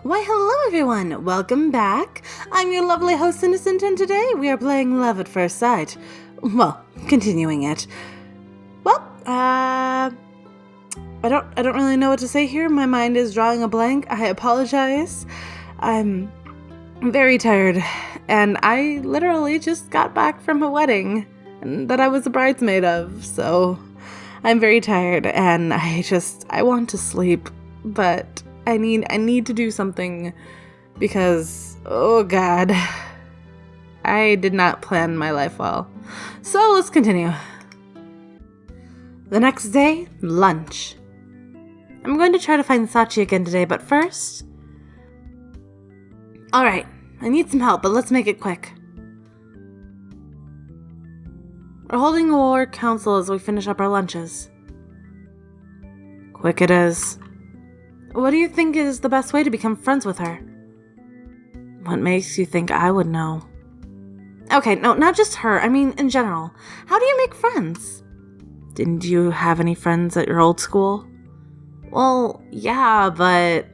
Why, hello everyone! Welcome back! I'm your lovely host, Innocent, and today we are playing Love at First Sight. Well, continuing it. Well, I don't really know what to say here. My mind is drawing a blank. I apologize. I'm very tired, and I literally just got back from a wedding that I was a bridesmaid of, so I'm very tired, and I want to sleep, but I need to do something because, oh God, I did not plan my life well. So let's continue. The next day, lunch. I'm going to try to find Sachi again today, but first... Alright, I need some help, but let's make it quick. We're holding a war council as we finish up our lunches. Quick it is. What do you think is the best way to become friends with her? What makes you think I would know? Okay, no, not just her. I mean, in general. How do you make friends? Didn't you have any friends at your old school? Well, yeah, but...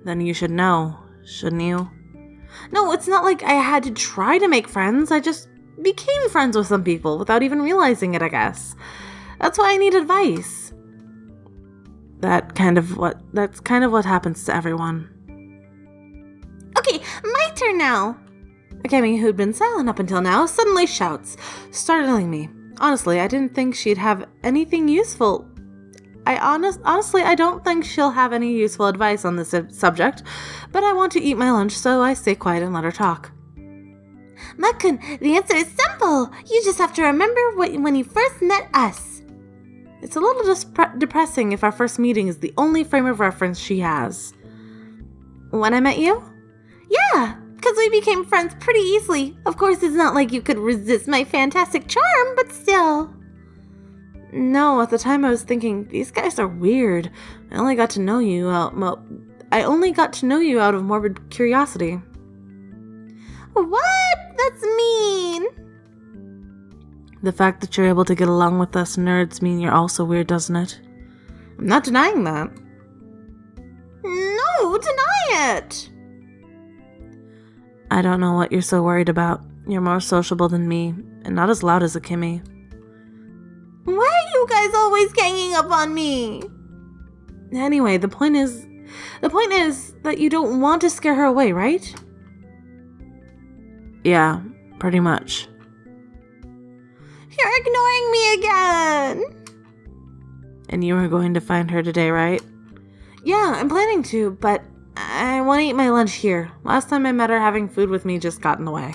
Then you should know, shouldn't you? No, it's not like I had to try to make friends. I just became friends with some people without even realizing it, I guess. That's why I need advice. That's kind of what happens to everyone. Okay, my turn now. Akemi, who'd been silent up until now, suddenly shouts, startling me. Honestly, I didn't think she'd have anything useful. Honestly, I don't think she'll have any useful advice on this subject, but I want to eat my lunch, so I stay quiet and let her talk. Makun, the answer is simple. You just have to remember when you first met us. It's a little depressing if our first meeting is the only frame of reference she has. When I met you? Yeah, because we became friends pretty easily. Of course, it's not like you could resist my fantastic charm, but still. No, at the time I was thinking, these guys are weird. I only got to know you out of morbid curiosity. What? That's mean. The fact that you're able to get along with us nerds mean you're also weird, doesn't it? I'm not denying that. No, deny it! I don't know what you're so worried about. You're more sociable than me, and not as loud as Akemi. Why are you guys always ganging up on me? Anyway, the point is that you don't want to scare her away, right? Yeah, pretty much. You're ignoring me again! And you were going to find her today, right? Yeah, I'm planning to, but I want to eat my lunch here. Last time I met her, having food with me just got in the way.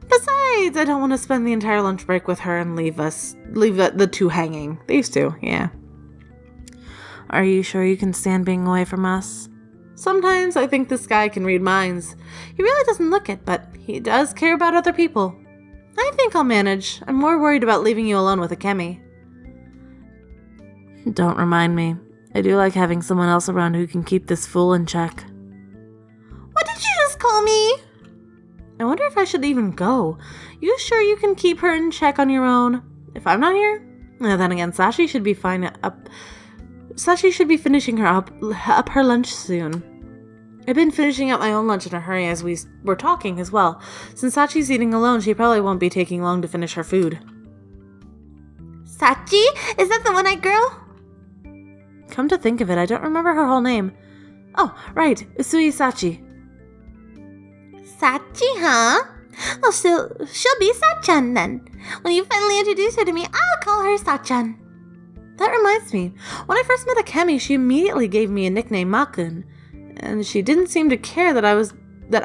Besides, I don't want to spend the entire lunch break with her and leave the two hanging. These two, yeah. Are you sure you can stand being away from us? Sometimes I think this guy can read minds. He really doesn't look it, but he does care about other people. I think I'll manage. I'm more worried about leaving you alone with Akemi. Don't remind me. I do like having someone else around who can keep this fool in check. What did you just call me? I wonder if I should even go. You sure you can keep her in check on your own? If I'm not here? Then again, Sachi should be finishing up her lunch soon. I've been finishing up my own lunch in a hurry as we were talking as well. Since Sachi's eating alone, she probably won't be taking long to finish her food. Sachi? Is that the one-eyed girl? Come to think of it, I don't remember her whole name. Oh, right, Usui Sachi. Sachi, huh? Well, she'll be Sachan then. When you finally introduce her to me, I'll call her Sachan. That reminds me, when I first met Akemi, she immediately gave me a nickname, Makun. And she didn't seem to care that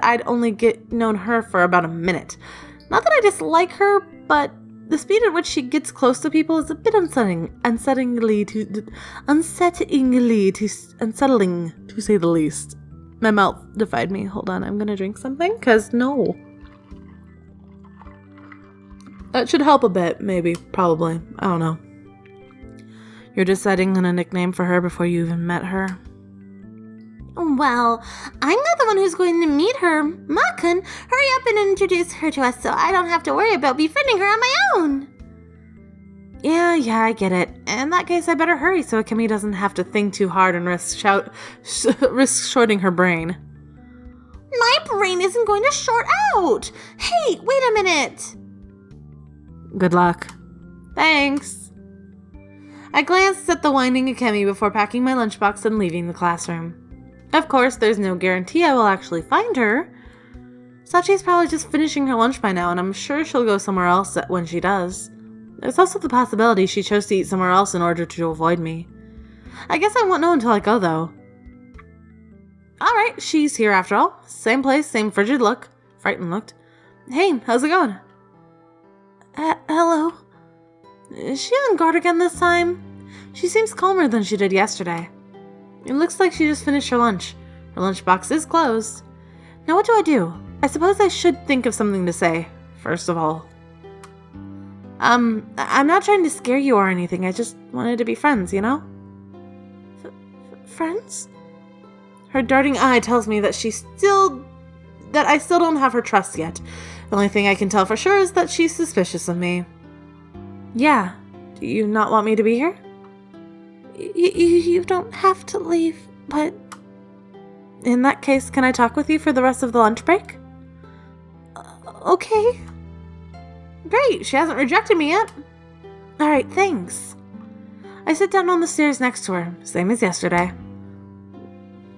I'd only known her for about a minute. Not that I dislike her, but the speed at which she gets close to people is a bit unsettling, to say the least. My mouth defied me. Hold on, I'm gonna drink something, cause no. That should help a bit, maybe, probably. I don't know. You're deciding on a nickname for her before you even met her? Well, I'm not the one who's going to meet her. Makun, hurry up and introduce her to us so I don't have to worry about befriending her on my own. Yeah, I get it. In that case, I better hurry so Akemi doesn't have to think too hard and risk shorting her brain. My brain isn't going to short out! Hey, wait a minute! Good luck. Thanks. I glanced at the whining Akemi before packing my lunchbox and leaving the classroom. Of course, there's no guarantee I will actually find her. Sachi's probably just finishing her lunch by now, and I'm sure she'll go somewhere else when she does. There's also the possibility she chose to eat somewhere else in order to avoid me. I guess I won't know until I go, though. Alright, she's here after all. Same place, same frightened look. Hey, how's it going? Hello. Is she on guard again this time? She seems calmer than she did yesterday. It looks like she just finished her lunch. Her lunchbox is closed. Now what do? I suppose I should think of something to say, first of all. I'm not trying to scare you or anything. I just wanted to be friends, you know? Friends? Her darting eye tells me that I still don't have her trust yet. The only thing I can tell for sure is that she's suspicious of me. Yeah. Do you not want me to be here? You don't have to leave, but... In that case, can I talk with you for the rest of the lunch break? Okay. Great, she hasn't rejected me yet. Alright, thanks. I sit down on the stairs next to her, same as yesterday.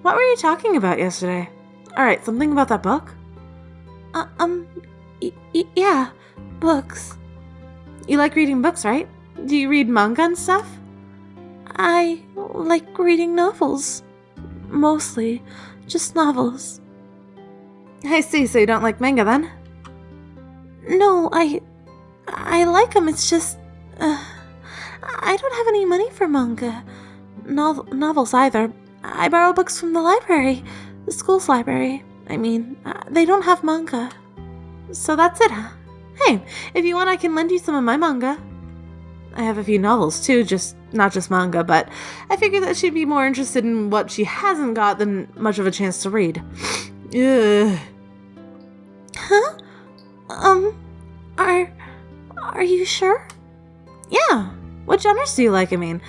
What were you talking about yesterday? Alright, something about that book? Yeah, books. You like reading books, right? Do you read manga and stuff? I like reading novels. Mostly, just novels. I see, so you don't like manga then? No, I like them, it's just... I don't have any money for manga. Novels either. I borrow books from the library. The school's library. I mean, they don't have manga. So that's it, huh? Hey, if you want, I can lend you some of my manga. I have a few novels too, not just manga, but I figure that she'd be more interested in what she hasn't got than much of a chance to read. Ugh. Huh? Are you sure? Yeah. What genres do you like, I mean?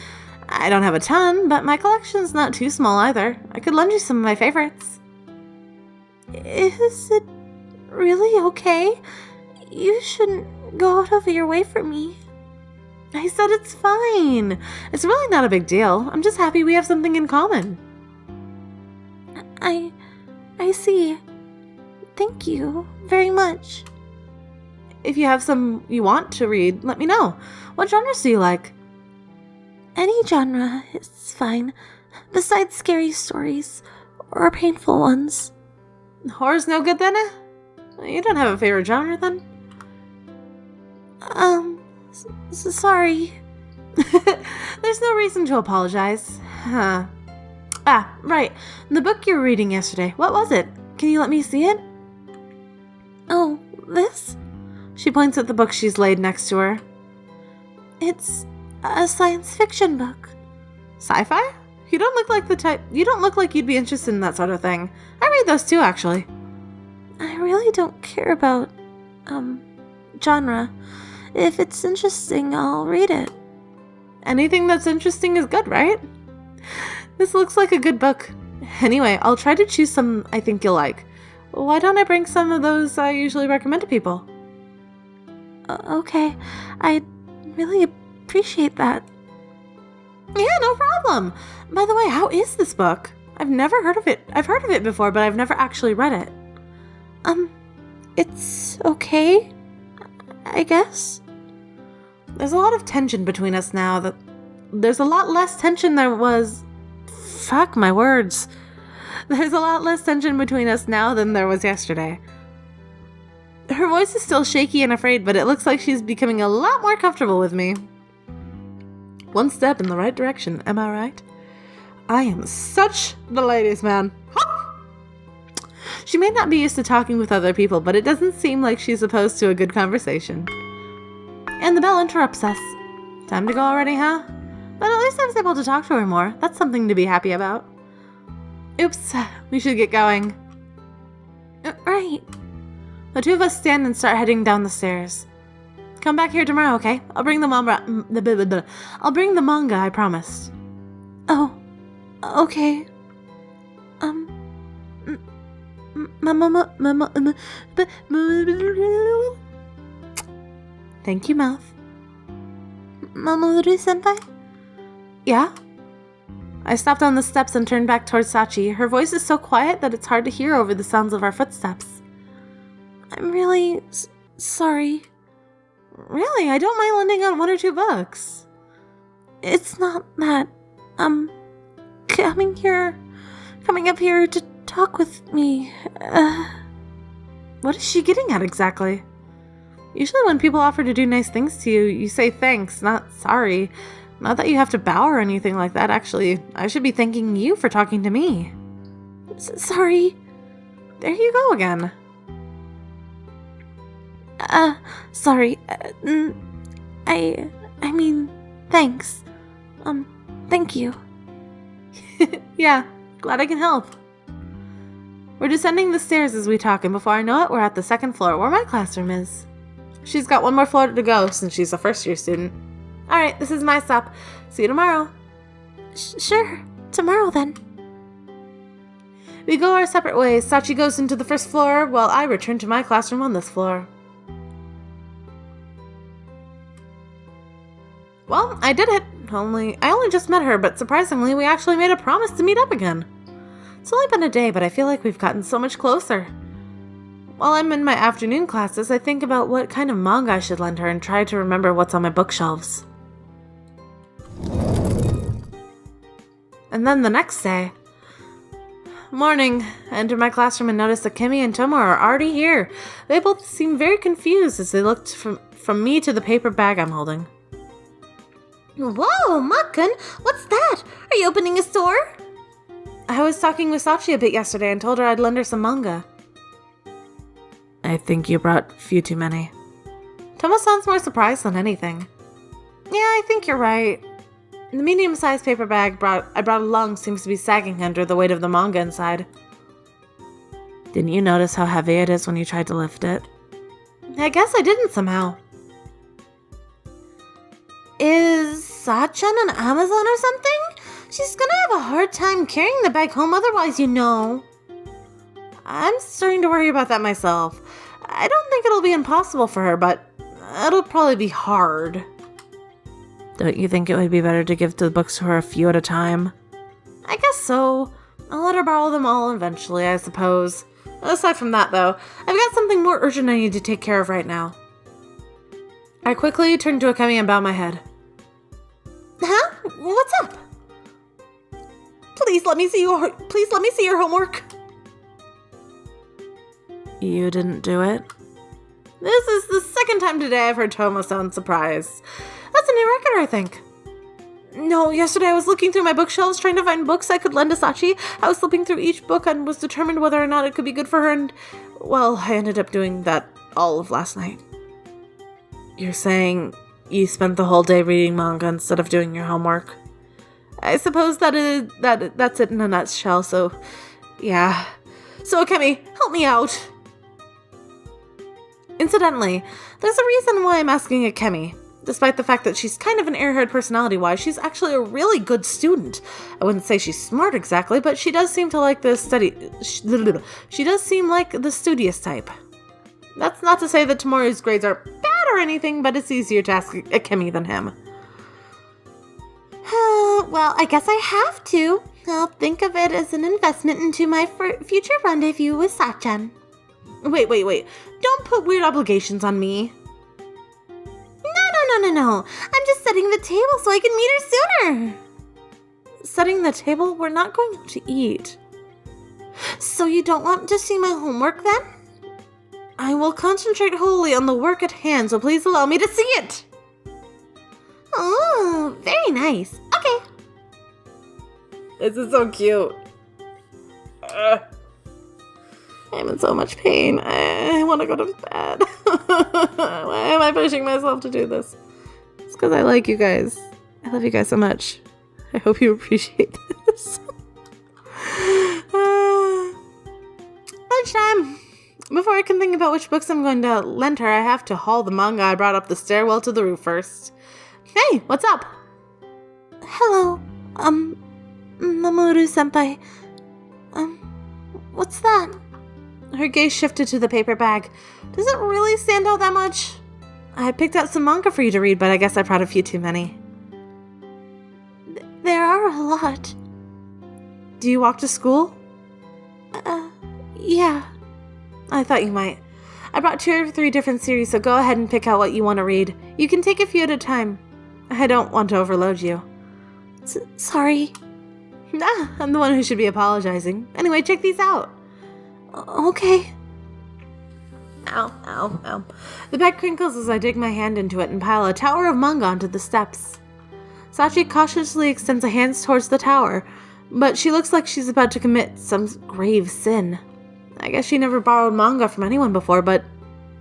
I don't have a ton, but my collection's not too small either. I could lend you some of my favorites. Is it really okay? You shouldn't go out of your way for me. I said it's fine. It's really not a big deal. I'm just happy we have something in common. I see. Thank you very much. If you have some you want to read, let me know. What genres do you like? Any genre is fine, besides scary stories or painful ones. Horror's no good then? You don't have a favorite genre then? Sorry. There's no reason to apologize. Huh. Ah, right. The book you were reading yesterday, what was it? Can you let me see it? Oh, this? She points at the book she's laid next to her. It's a science fiction book. Sci-fi? You don't look like you'd be interested in that sort of thing. I read those too, actually. I really don't care about, genre. If it's interesting, I'll read it. Anything that's interesting is good, right? This looks like a good book. Anyway, I'll try to choose some I think you'll like. Why don't I bring some of those I usually recommend to people? Okay. I'd really appreciate that. Yeah, no problem. By the way, how is this book? I've never heard of it. I've heard of it before, but I've never actually read it. It's okay, I guess. There's a lot of tension between us now. There's a lot less tension there was... Fuck my words. There's a lot less tension between us now than there was yesterday. Her voice is still shaky and afraid, but it looks like she's becoming a lot more comfortable with me. One step in the right direction, am I right? I am such the ladies' man. She may not be used to talking with other people, but it doesn't seem like she's opposed to a good conversation. And the bell interrupts us. Time to go already, huh? But at least I was able to talk to her more. That's something to be happy about. Oops, we should get going. Right. The two of us stand and start heading down the stairs. Come back here tomorrow, okay? I'll bring the manga, I promised. Oh, okay. Thank you, Mouth. Mamoru-senpai? Yeah? I stopped on the steps and turned back towards Sachi. Her voice is so quiet that it's hard to hear over the sounds of our footsteps. I'm really sorry. Really? I don't mind lending out 1 or 2 books. It's not that, coming up here to talk with me, What is she getting at exactly? Usually when people offer to do nice things to you, you say thanks, not sorry. Not that you have to bow or anything like that, actually. I should be thanking you for talking to me. Sorry. There you go again. Sorry. I mean, thanks. Thank you. Yeah, glad I can help. We're descending the stairs as we talk, and before I know it, we're at the 2nd floor, where my classroom is. She's got 1 more floor to go, since she's a first-year student. Alright, this is my stop. See you tomorrow. Sure. Tomorrow, then. We go our separate ways. Sachi goes into the 1st floor, while I return to my classroom on this floor. Well, I did it. I only just met her, but surprisingly, we actually made a promise to meet up again. It's only been a day, but I feel like we've gotten so much closer. While I'm in my afternoon classes, I think about what kind of manga I should lend her and try to remember what's on my bookshelves. And then the next day. Morning. I enter my classroom and notice that Kimi and Tomo are already here. They both seem very confused as they looked from me to the paper bag I'm holding. Whoa, Makkun, what's that? Are you opening a store? I was talking with Sachi a bit yesterday and told her I'd lend her some manga. I think you brought a few too many. Tomo sounds more surprised than anything. Yeah, I think you're right. The medium-sized paper bag I brought along seems to be sagging under the weight of the manga inside. Didn't you notice how heavy it is when you tried to lift it? I guess I didn't somehow. Is Sachan on Amazon or something? She's gonna have a hard time carrying the bag home otherwise, you know. I'm starting to worry about that myself. I don't think it'll be impossible for her, but it'll probably be hard. Don't you think it would be better to give the books to her a few at a time? I guess so. I'll let her borrow them all eventually, I suppose. Aside from that, though, I've got something more urgent I need to take care of right now. I quickly turn to Akemi and bow my head. Huh? What's up? Please let me see your homework. You didn't do it? This is the 2nd time today I've heard Tomo sound surprised. That's a new record, I think. No, yesterday I was looking through my bookshelves trying to find books I could lend to Sachi. I was flipping through each book and was determined whether or not it could be good for her, and, well, I ended up doing that all of last night. You're saying you spent the whole day reading manga instead of doing your homework? I suppose that's it in a nutshell, so, yeah. So, Akemi, help me out. Incidentally, there's a reason why I'm asking Akemi. Despite the fact that she's kind of an airhead personality-wise, she's actually a really good student. I wouldn't say she's smart exactly, but she does seem to like the she does seem like the studious type. That's not to say that Tomori's grades are bad or anything, but it's easier to ask Akemi than him. Well, I guess I have to. I'll think of it as an investment into my future rendezvous with Sachan. Wait. Don't put weird obligations on me. No. I'm just setting the table so I can meet her sooner. Setting the table? We're not going out to eat. So you don't want to see my homework then? I will concentrate wholly on the work at hand, so please allow me to see it. Oh, very nice. Okay. This is so cute. I'm in so much pain. I want to go to bed. Why am I pushing myself to do this? It's because I like you guys. I love you guys so much. I hope you appreciate this. Lunchtime. Before I can think about which books I'm going to lend her, I have to haul the manga I brought up the stairwell to the roof first. Hey, what's up? Hello, Mamoru-senpai. What's that? Her gaze shifted to the paper bag. Does it really stand out that much? I picked out some manga for you to read, but I guess I brought a few too many. There are a lot. Do you walk to school? Yeah. I thought you might. I brought 2 or 3 different series, so go ahead and pick out what you want to read. You can take a few at a time. I don't want to overload you. Sorry. Nah, I'm the one who should be apologizing. Anyway, check these out. Okay. Ow, ow, ow. The bag crinkles as I dig my hand into it and pile a tower of manga onto the steps. Sachi cautiously extends a hand towards the tower, but she looks like she's about to commit some grave sin. I guess she never borrowed manga from anyone before, but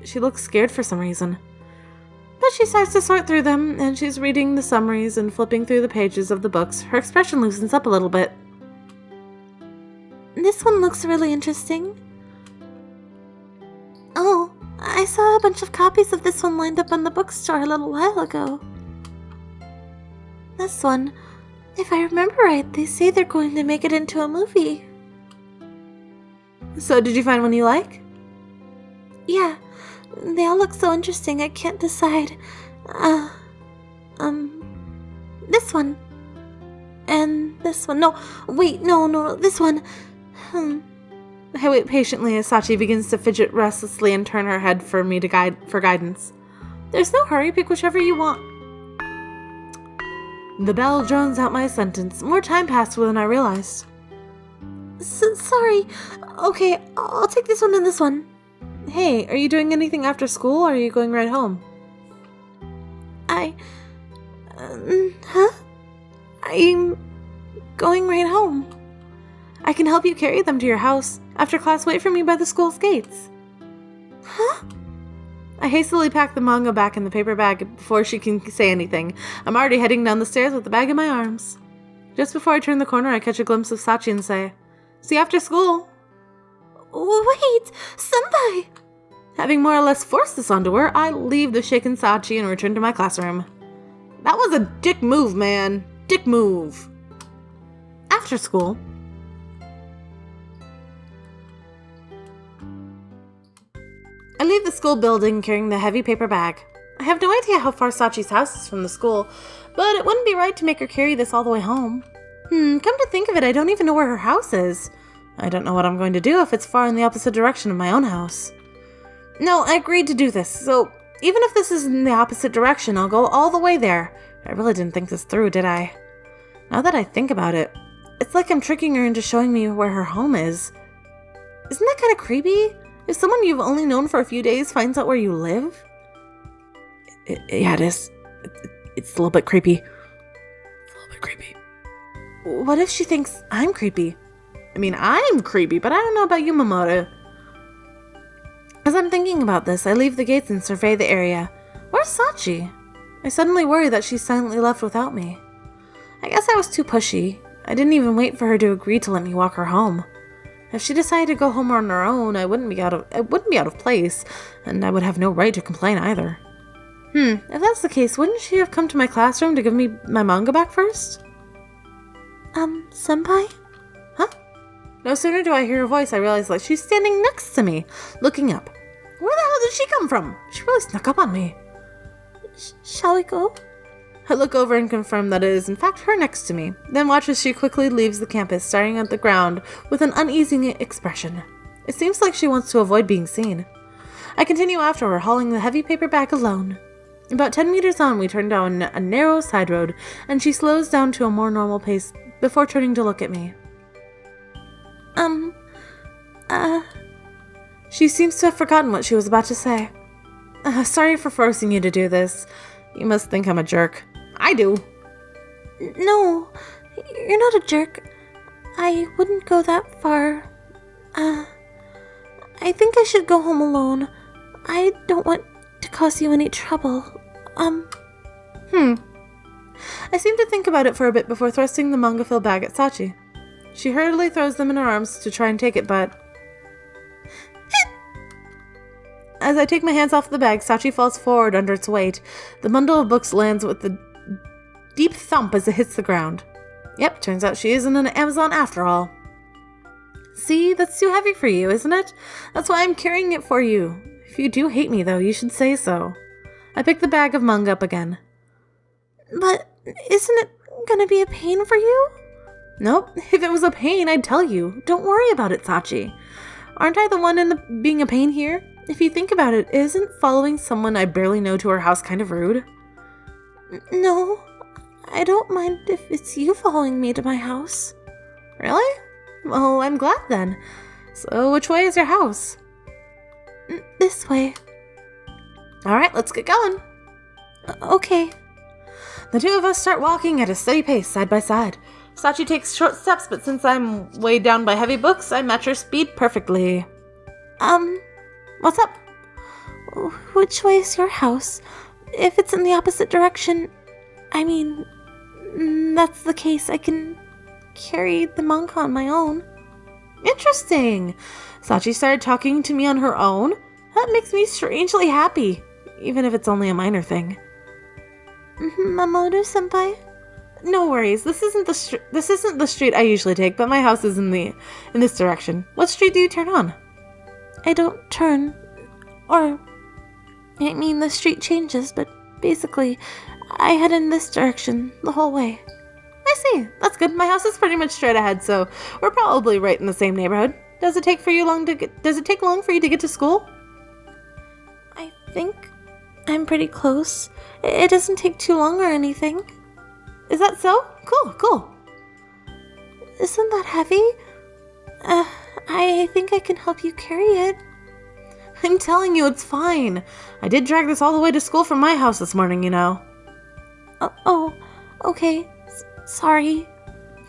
she looks scared for some reason. But she starts to sort through them, and she's reading the summaries and flipping through the pages of the books. Her expression loosens up a little bit. This one looks really interesting. Oh, I saw a bunch of copies of this one lined up on the bookstore a little while ago. This one, if I remember right, they say they're going to make it into a movie. So, did you find one you like? Yeah, they all look so interesting I can't decide. This one. And this one. No, wait, no, this one. I wait patiently as Sachi begins to fidget restlessly and turn her head for me to for guidance. There's no hurry, pick whichever you want. The bell drones out my sentence. More time passed than I realized. Sorry. Okay, I'll take this one and this one. Hey, are you doing anything after school, or are you going right home? I'm going right home. I can help you carry them to your house. After class, wait for me by the school's gates. Huh? I hastily pack the manga back in the paper bag before she can say anything. I'm already heading down the stairs with the bag in my arms. Just before I turn the corner, I catch a glimpse of Sachi and say, "See you after school." Wait, senpai! Having more or less forced this onto her, I leave the shaken Sachi and return to my classroom. That was a dick move, man. Dick move. After school, I leave the school building carrying the heavy paper bag. I have no idea how far Sachi's house is from the school, but it wouldn't be right to make her carry this all the way home. Come to think of it, I don't even know where her house is. I don't know what I'm going to do if it's far in the opposite direction of my own house. No, I agreed to do this, so even if this is in the opposite direction, I'll go all the way there. I really didn't think this through, did I? Now that I think about it, it's like I'm tricking her into showing me where her home is. Isn't that kind of creepy? If someone you've only known for a few days finds out where you live? Yeah, it is. It's a little bit creepy. What if she thinks I'm creepy? I mean, I'm creepy, but I don't know about you, Mamoru. As I'm thinking about this, I leave the gates and survey the area. Where's Sachi? I suddenly worry that she's silently left without me. I guess I was too pushy. I didn't even wait for her to agree to let me walk her home. If she decided to go home on her own, I wouldn't be out of place, and I would have no right to complain either. If that's the case, wouldn't she have come to my classroom to give me my manga back first? Senpai? Huh? No sooner do I hear her voice, I realize that she's standing next to me, looking up. Where the hell did she come from? She really snuck up on me. Shall we go? I look over and confirm that it is in fact her next to me, then watch as she quickly leaves the campus, staring at the ground with an uneasy expression. It seems like she wants to avoid being seen. I continue after her, hauling the heavy paper bag alone. About 10 meters on, we turn down a narrow side road, and she slows down to a more normal pace before turning to look at me. She seems to have forgotten what she was about to say. Sorry for forcing you to do this. You must think I'm a jerk. I do. No, you're not a jerk. I wouldn't go that far. I think I should go home alone. I don't want to cause you any trouble. I seem to think about it for a bit before thrusting the manga-filled bag at Sachi. She hurriedly throws them in her arms to try and take it, but... As I take my hands off the bag, Sachi falls forward under its weight. The bundle of books lands with a deep thump as it hits the ground. Yep, turns out she isn't an Amazon after all. See, that's too heavy for you, isn't it? That's why I'm carrying it for you. If you do hate me, though, you should say so. I pick the bag of manga up again. But isn't it gonna be a pain for you? Nope. If it was a pain, I'd tell you. Don't worry about it, Sachi. Aren't I the one being a pain here? If you think about it, isn't following someone I barely know to her house kind of rude? No, I don't mind if it's you following me to my house. Really? Well, I'm glad then. So which way is your house? This way. Alright, let's get going. Okay. The two of us start walking at a steady pace, side by side. Sachi takes short steps, but since I'm weighed down by heavy books, I match her speed perfectly. What's up? Which way is your house? If it's in the opposite direction, that's the case. I can carry the manga on my own. Interesting. Sachi started talking to me on her own? That makes me strangely happy, even if it's only a minor thing. Mamoru-senpai? No worries. This isn't the street I usually take, but my house is in this direction. What street do you turn on? I don't turn. The street changes, but basically, I head in this direction the whole way. I see. That's good. My house is pretty much straight ahead, so we're probably right in the same neighborhood. Does it take long for you to get to school? I think I'm pretty close. It doesn't take too long or anything. Is that so? Cool. Isn't that heavy? I think I can help you carry it. I'm telling you, it's fine. I did drag this all the way to school from my house this morning, you know. Oh, okay. Sorry.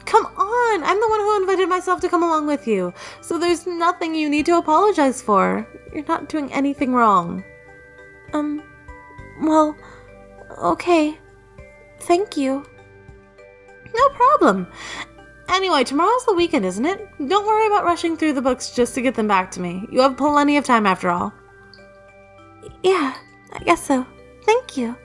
Come on! I'm the one who invited myself to come along with you, so there's nothing you need to apologize for. You're not doing anything wrong. Well, okay. Thank you. No problem. Anyway, tomorrow's the weekend, isn't it? Don't worry about rushing through the books just to get them back to me. You have plenty of time after all. Yeah, I guess so. Thank you.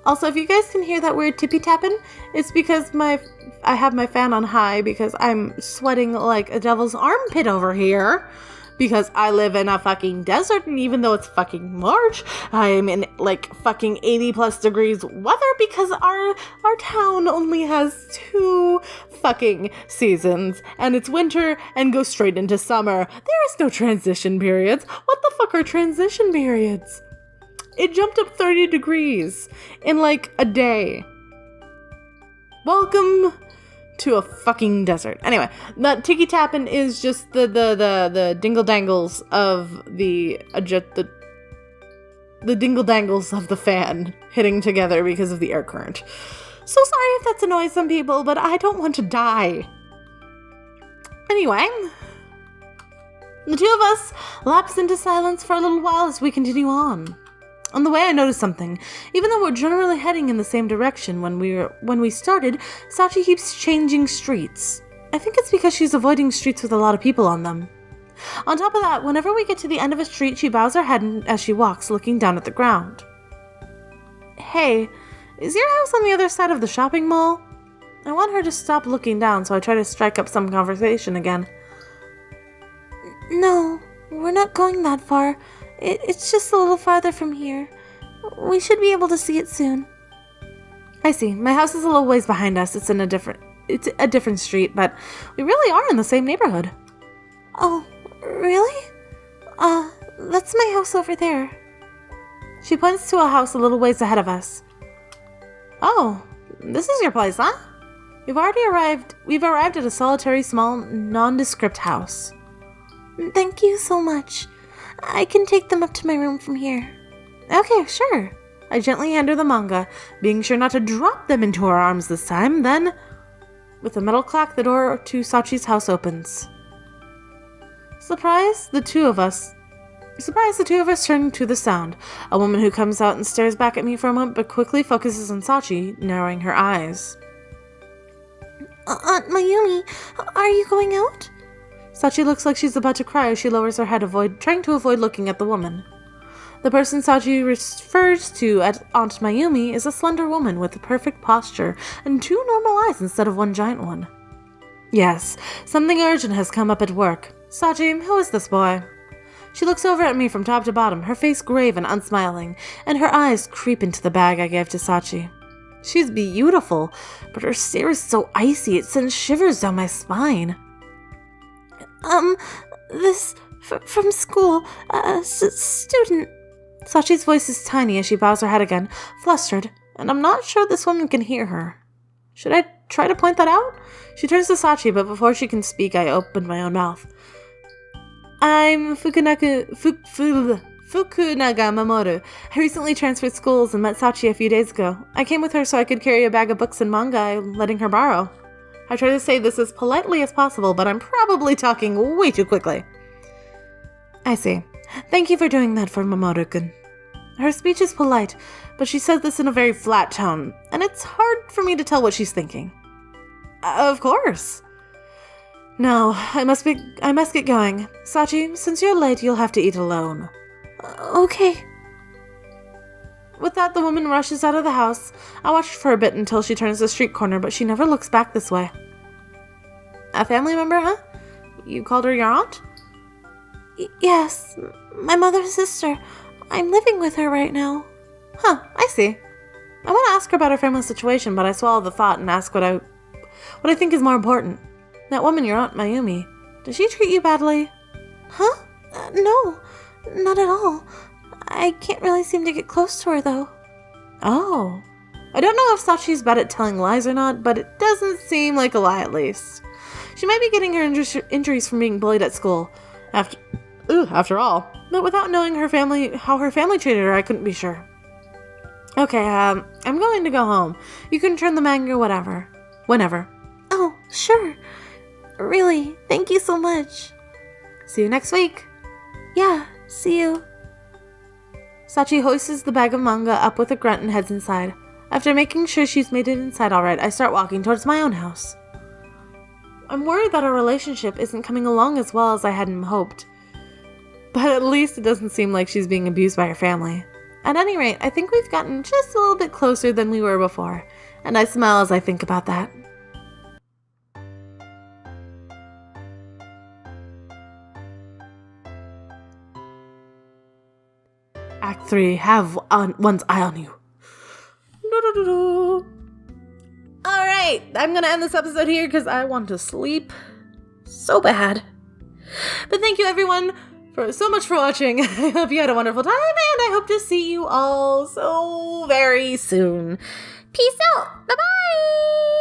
Also, if you guys can hear that weird tippy-tapping, it's because I have my fan on high because I'm sweating like a devil's armpit over here. Because I live in a fucking desert, and even though it's fucking March, I'm in like fucking 80 plus degrees weather because our town only has 2 fucking seasons, and it's winter and goes straight into summer. There is no transition periods. What the fuck are transition periods? It jumped up 30 degrees in like a day. Welcome to a fucking desert. Anyway, that ticky tapping is just the dingle dangles of the dingle dangles of the fan hitting together because of the air current. So sorry if that's annoys some people, but I don't want to die. Anyway, the two of us lapse into silence for a little while as we continue on. On the way, I noticed something. Even though we're generally heading in the same direction when we started, Sachi keeps changing streets. I think it's because she's avoiding streets with a lot of people on them. On top of that, whenever we get to the end of a street, she bows her head as she walks, looking down at the ground. Hey, is your house on the other side of the shopping mall? I want her to stop looking down, so I try to strike up some conversation again. No, we're not going that far. It's just a little farther from here. We should be able to see it soon. I see. My house is a little ways behind us. It's a different street, but we really are in the same neighborhood. Oh, really? That's my house over there. She points to a house a little ways ahead of us. Oh, this is your place, huh? We've arrived at a solitary, small, nondescript house. Thank you so much. I can take them up to my room from here. Okay, sure. I gently hand her the manga, being sure not to drop them into her arms this time. Then, with a metal clack, the door to Sachi's house opens. Surprised, the two of us turn to the sound. A woman who comes out and stares back at me for a moment, but quickly focuses on Sachi, narrowing her eyes. Aunt Mayumi, are you going out? Sachi looks like she's about to cry as she lowers her head, trying to avoid looking at the woman. The person Sachi refers to as Aunt Mayumi is a slender woman with a perfect posture and 2 normal eyes instead of 1 giant one. Yes, something urgent has come up at work. Sachi, who is this boy? She looks over at me from top to bottom, her face grave and unsmiling, and her eyes creep into the bag I gave to Sachi. She's beautiful, but her stare is so icy it sends shivers down my spine. This, from school, student. Sachi's voice is tiny as she bows her head again, flustered, and I'm not sure this woman can hear her. Should I try to point that out? She turns to Sachi, but before she can speak, I open my own mouth. I'm Fukunaga Mamoru. I recently transferred schools and met Sachi a few days ago. I came with her so I could carry a bag of books and manga I'm letting her borrow. I try to say this as politely as possible, but I'm probably talking way too quickly. I see. Thank you for doing that for Mamoru-kun. Her speech is polite, but she says this in a very flat tone, and it's hard for me to tell what she's thinking. Of course. No, I must get going. Sachi, since you're late, you'll have to eat alone. Okay. With that, the woman rushes out of the house. I watched for a bit until she turns the street corner, but she never looks back this way. A family member, huh? You called her your aunt? Yes, my mother's sister. I'm living with her right now. Huh, I see. I want to ask her about her family situation, but I swallow the thought and ask what I think is more important. That woman, your Aunt Mayumi, does she treat you badly? Huh? No, not at all. I can't really seem to get close to her, though. Oh. I don't know if Sachi's bad at telling lies or not, but it doesn't seem like a lie at least. She might be getting her injuries from being bullied at school. After all. But without knowing how her family treated her, I couldn't be sure. Okay, I'm going to go home. You can turn the manga whenever. Oh, sure. Really, thank you so much. See you next week. Yeah, see you. Sachi hoists the bag of manga up with a grunt and heads inside. After making sure she's made it inside alright, I start walking towards my own house. I'm worried that our relationship isn't coming along as well as I had hoped. But at least it doesn't seem like she's being abused by her family. At any rate, I think we've gotten just a little bit closer than we were before, and I smile as I think about that. Act 3, have one's eye on you. Alright, I'm gonna end this episode here because I want to sleep so bad. But thank you everyone so much for watching. I hope you had a wonderful time, and I hope to see you all so very soon. Peace out. Bye-bye.